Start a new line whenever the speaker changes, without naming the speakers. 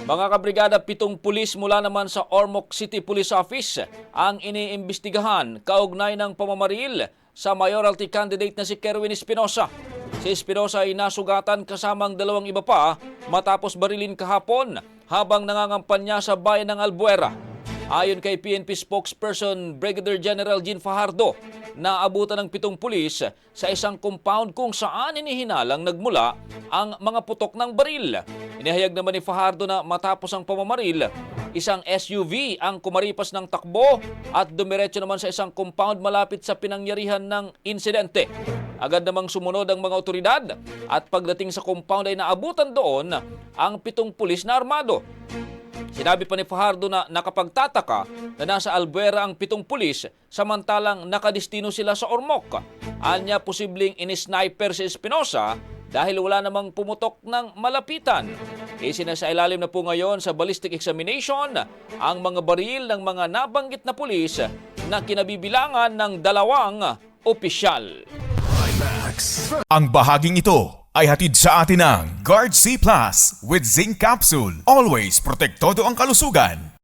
Mga kabrigada, 7 pulis mula naman sa Ormoc City Police Office ang iniimbestigahan kaugnay ng pamamaril sa mayoralty candidate na si Kerwin Espinosa. Si Espinosa ay nasugatan kasamang 2 iba pa matapos barilin kahapon habang nangangampanya sa bayan ng Albuera. Ayon kay PNP spokesperson Brigadier General Jean Fajardo, naabutan ng 7 pulis sa isang compound kung saan inihinalang nagmula ang mga putok ng baril. Inihayag naman ni Fajardo na matapos ang pamamaril, isang SUV ang kumaripas ng takbo at dumiretso naman sa isang compound malapit sa pinangyarihan ng insidente. Agad namang sumunod ang mga otoridad at pagdating sa compound ay naabutan doon ang 7 pulis na armado. Sinabi pa ni Fajardo na nakapagtataka na nasa Albuera ang 7 pulis samantalang nakadestino sila sa Ormoc. Anya posibleng inisniper si Espinosa dahil wala namang pumutok ng malapitan. Isinasailalim na po ngayon sa ballistic examination ang mga baril ng mga nabanggit na pulis na kinabibilangan ng 2 opisyal.
Ang bahaging ito ay hatid sa atin ng Guard C Plus with Zinc Capsule. Always protektado ang kalusugan.